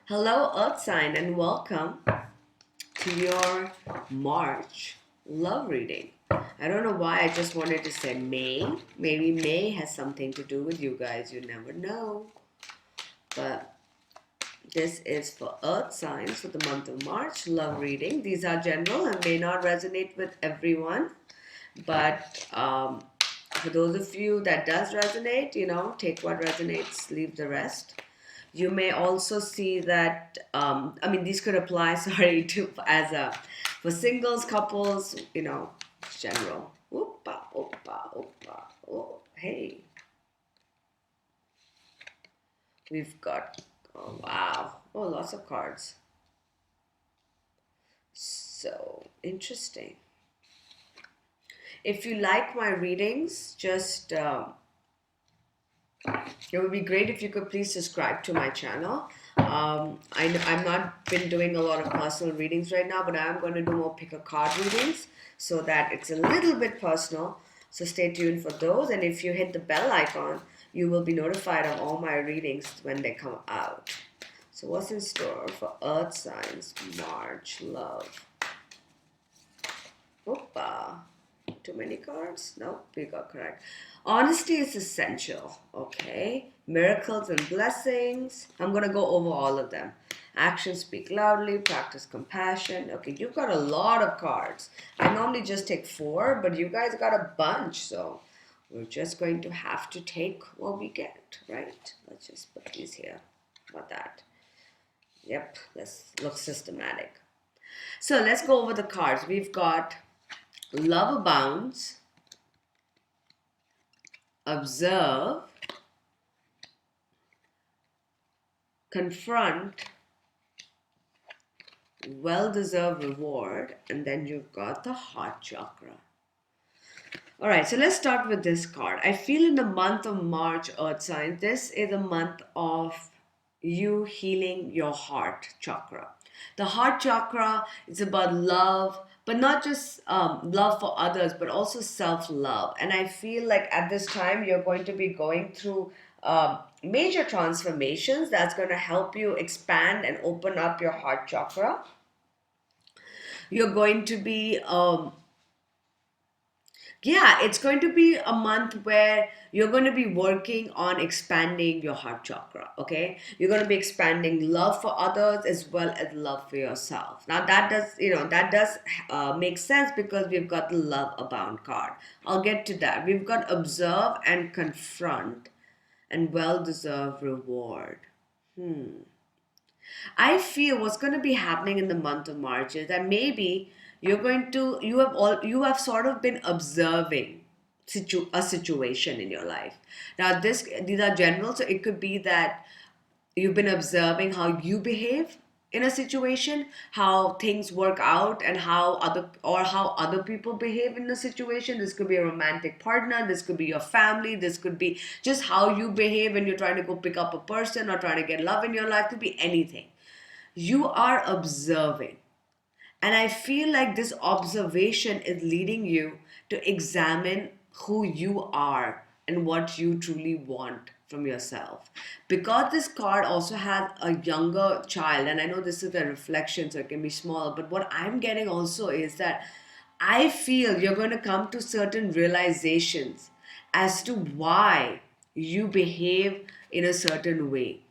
Hello, Earth sign, and welcome to your March love reading. I don't know why I just wanted to say May. Maybe May has something to do with you guys. You never know. But this is for Earth signs for the month of March love reading. These are general and may not resonate with everyone. But for those of you that does resonate, take what resonates, leave the rest. You may also see that, these could apply, sorry, to as a for singles, couples, general. Oopa, oopa, oopa. Oh, hey, we've got, oh, wow. Oh, lots of cards. So interesting. If you like my readings, just it would be great if you could please subscribe to my channel. I'm not been doing a lot of personal readings right now, but I'm going to do more pick a card readings so that it's a little bit personal. So stay tuned for those. And if you hit the bell icon, you will be notified of all my readings when they come out. So what's in store for Earth signs, March, love? Opa. Too many cards? No, we got correct. Honesty is essential. Okay. Miracles and blessings. I'm going to go over all of them. Actions speak loudly. Practice compassion. Okay, you've got a lot of cards. I normally just take 4, but you guys got a bunch. So we're just going to have to take what we get, right? Let's just put these here. How about that? Yep, this looks systematic. So let's go over the cards. We've got Love Abounds, Observe, Confront, Well-Deserved Reward, and then you've got the Heart Chakra. All right, so let's start with this card. I feel in the month of March, Earth signs, this is a month of you healing your heart chakra. The heart chakra is about love, but not just love for others, but also self love. And I feel like at this time, you're going to be going through major transformations that's going to help you expand and open up your heart chakra. You're going to be yeah, it's going to be a month where you're going to be working on expanding your heart chakra, okay? You're going to be expanding love for others as well as love for yourself. Now that does make sense because we've got the love abound card. I'll get to that. We've got observe and confront and well-deserved reward. I feel what's going to be happening in the month of March is that maybe you have sort of been observing a situation in your life. Now these are general, so it could be that you've been observing how you behave in a situation, how things work out, and how other people behave in the situation. This could be a romantic partner, this could be your family, this could be just how you behave when you're trying to go pick up a person or trying to get love in your life. It could be anything. You are observing. And I feel like this observation is leading you to examine who you are and what you truly want from yourself. Because this card also has a younger child, and I know this is a reflection, so it can be smaller, but what I'm getting also is that I feel you're going to come to certain realizations as to why you behave in a certain way.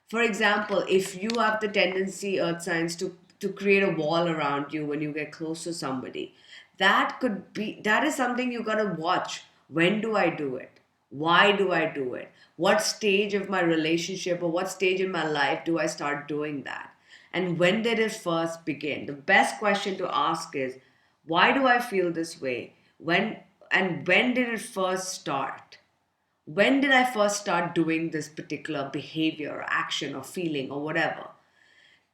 For example, if you have the tendency, earth signs, to create a wall around you when you get close to somebody, that is something you gotta watch. When do I do it? Why do I do it? What stage of my relationship or what stage in my life do I start doing that? And when did it first begin? The best question to ask is, why do I feel this way? When did it first start? When did I first start doing this particular behavior or action or feeling or whatever?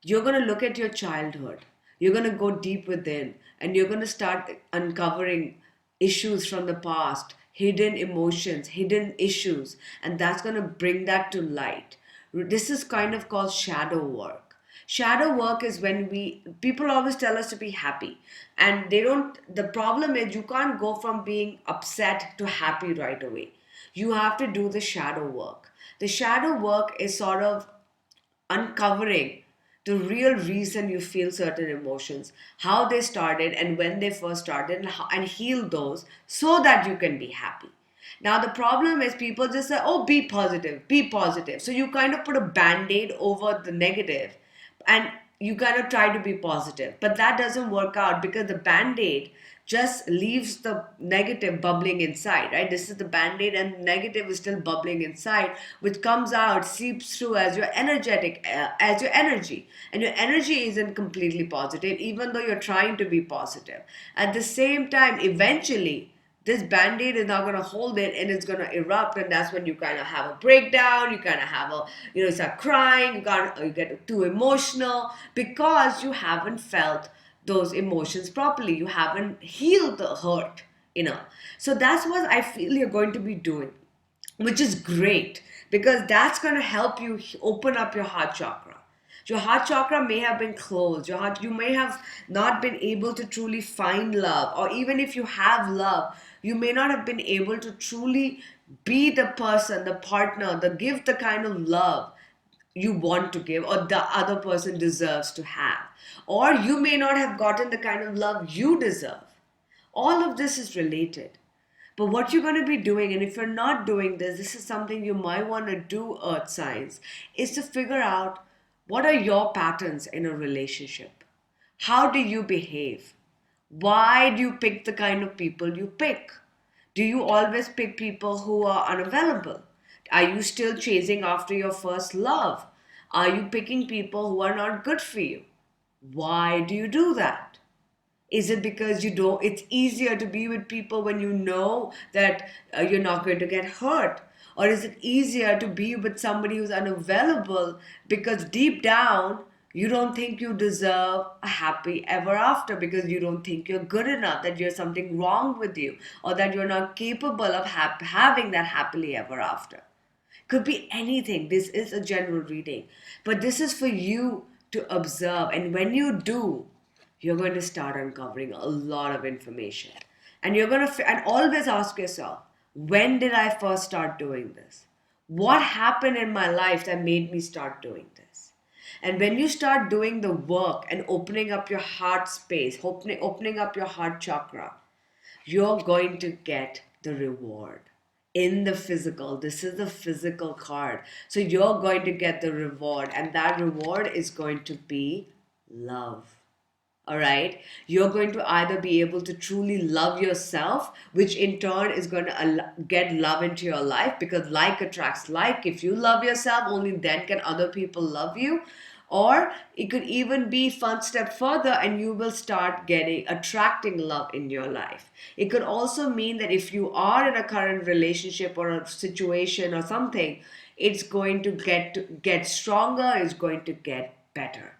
You're going to look at your childhood. You're going to go deep within and you're going to start uncovering issues from the past, hidden emotions, hidden issues, and that's going to bring that to light. This is kind of called shadow work. Shadow work is when people always tell us to be happy, and they don't. The problem is you can't go from being upset to happy right away. You have to do the shadow work. The shadow work is sort of uncovering. the real reason you feel certain emotions, how they started and when they first started, and heal those so that you can be happy. Now, the problem is people just say, oh, be positive, be positive. So you kind of put a band aid over the negative and you kind of try to be positive. But that doesn't work out because the band aid just leaves the negative bubbling inside, right? This is the band aid, and the negative is still bubbling inside, which comes out, seeps through as your as your energy. And your energy isn't completely positive, even though you're trying to be positive. At the same time, eventually, this band-aid is not going to hold it and it's going to erupt, and that's when you kind of have a breakdown, you kind of have a, you start crying, you get too emotional because you haven't felt those emotions properly, you haven't healed the hurt, so that's what I feel you're going to be doing, which is great because that's going to help you open up your heart chakra. Your heart chakra may have been closed. You may have not been able to truly find love, or even if you have love, you may not have been able to truly be the person, the partner, give the kind of love you want to give or the other person deserves to have. Or you may not have gotten the kind of love you deserve. All of this is related. But what you're going to be doing, and if you're not doing this, this is something you might want to do, Earth Signs, is to figure out what are your patterns in a relationship? How do you behave? Why do you pick the kind of people you pick? Do you always pick people who are unavailable? Are you still chasing after your first love? Are you picking people who are not good for you? Why do you do that? Is it because you don't, it's easier to be with people when you know that you're not going to get hurt? Or is it easier to be with somebody who's unavailable because deep down you don't think you deserve a happy ever after, because you don't think you're good enough, that there's something wrong with you, or that you're not capable of having that happily ever after? Could be anything. This is a general reading, but this is for you to observe. And when you do, you're going to start uncovering a lot of information. And you're going to, and always ask yourself, when did I first start doing this? What happened in my life that made me start doing this? And when you start doing the work and opening up your heart space, opening up your heart chakra, you're going to get the reward in the physical. This is the physical card. So you're going to get the reward, and that reward is going to be love. All right, you're going to either be able to truly love yourself, which in turn is going to get love into your life, because like attracts like. If you love yourself, only then can other people love you. Or it could even be one step further, and you will start attracting love in your life. It could also mean that if you are in a current relationship or a situation or something, it's going to get stronger, it's going to get better.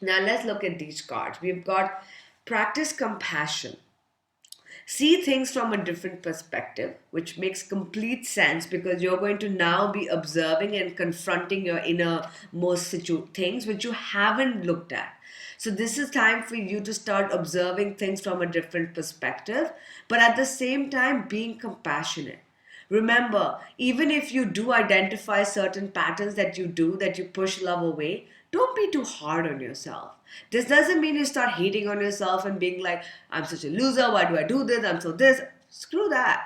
Now let's look at these cards. We've got practice compassion. See things from a different perspective, which makes complete sense because you're going to now be observing and confronting your innermost things which you haven't looked at. So this is time for you to start observing things from a different perspective, but at the same time being compassionate. Remember, even if you do identify certain patterns that you push love away, don't be too hard on yourself. This doesn't mean you start hating on yourself and being like, I'm such a loser, why do I do this, I'm so this. Screw that.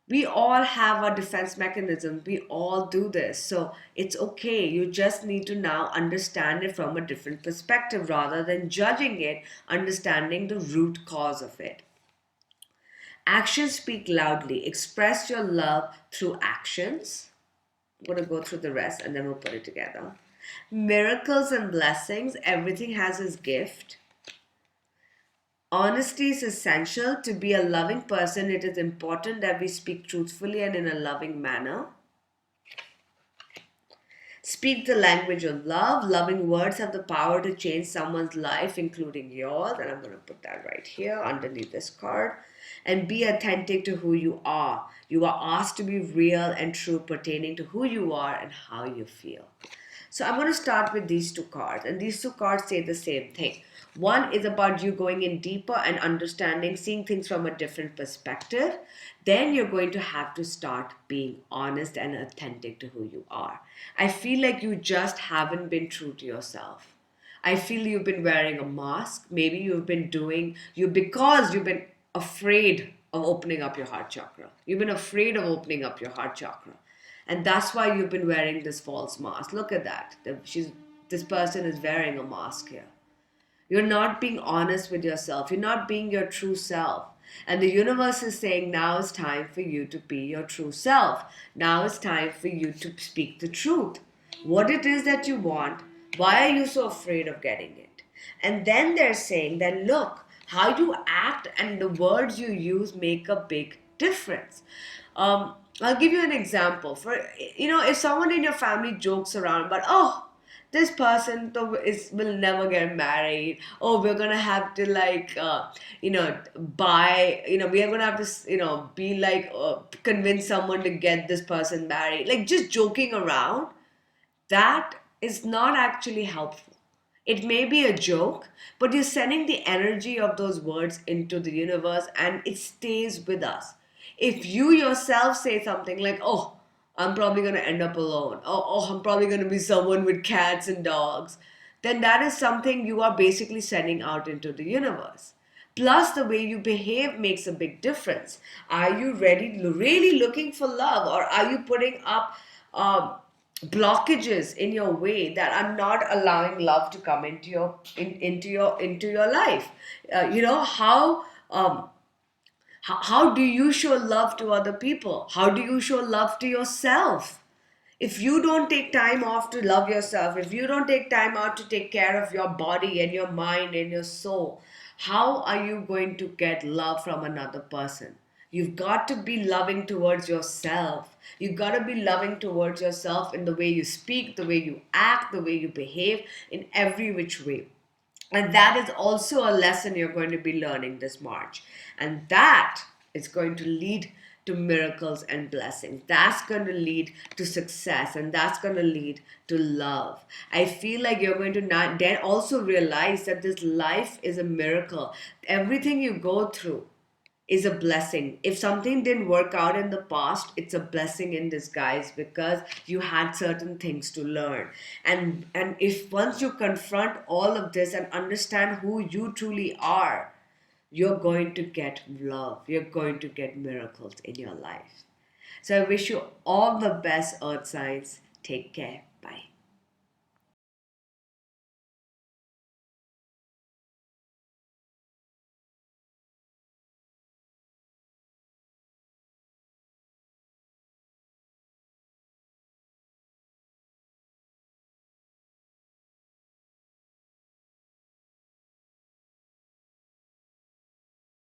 We all have a defense mechanism. We all do this. So it's okay. You just need to now understand it from a different perspective rather than judging it, understanding the root cause of it. Actions speak loudly. Express your love through actions. I'm going to go through the rest and then we'll put it together. Miracles and blessings. Everything has its gift. Honesty is essential. To be a loving person, it is important that we speak truthfully and in a loving manner. Speak the language of love. Loving words have the power to change someone's life, including yours. And I'm going to put that right here underneath this card. And be authentic to who you are. You are asked to be real and true pertaining to who you are and how you feel. So I'm going to start with these two cards. And these two cards say the same thing. One is about you going in deeper and understanding, seeing things from a different perspective. Then you're going to have to start being honest and authentic to who you are. I feel like you just haven't been true to yourself. I feel you've been wearing a mask. Maybe because you've been afraid of opening up your heart chakra. You've been afraid of opening up your heart chakra. And that's why you've been wearing this false mask. Look at that. This person is wearing a mask here. You're not being honest with yourself. You're not being your true self. And the universe is saying now is time for you to be your true self. Now is time for you to speak the truth. What it is that you want, why are you so afraid of getting it? And then they're saying that look, how you act and the words you use make a big difference. I'll give you an example. If someone in your family jokes around, but oh, this person will never get married. Oh, we're gonna have to buy. We are gonna have to be like convince someone to get this person married. Like just joking around, that is not actually helpful. It may be a joke, but you're sending the energy of those words into the universe and it stays with us. If you yourself say something like, oh, I'm probably going to end up alone, I'm probably going to be someone with cats and dogs, then that is something you are basically sending out into the universe. Plus, the way you behave makes a big difference. Are you really looking for love, or are you putting up blockages in your way that are not allowing love to come into your life? How do you show love to other people? How do you show love to yourself? If you don't take time off to love yourself, if you don't take time out to take care of your body and your mind and your soul, how are you going to get love from another person? You've got to be loving towards yourself. You've got to be loving towards yourself in the way you speak, the way you act, the way you behave, in every which way. And that is also a lesson you're going to be learning this March. And that is going to lead to miracles and blessings. That's going to lead to success, and that's going to lead to love. I feel like you're going to then also realize that this life is a miracle. Everything you go through is a blessing. If something didn't work out in the past, it's a blessing in disguise because you had certain things to learn. And if once you confront all of this and understand who you truly are, you're going to get love. You're going to get miracles in your life. So I wish you all the best, Earth Signs. Take care.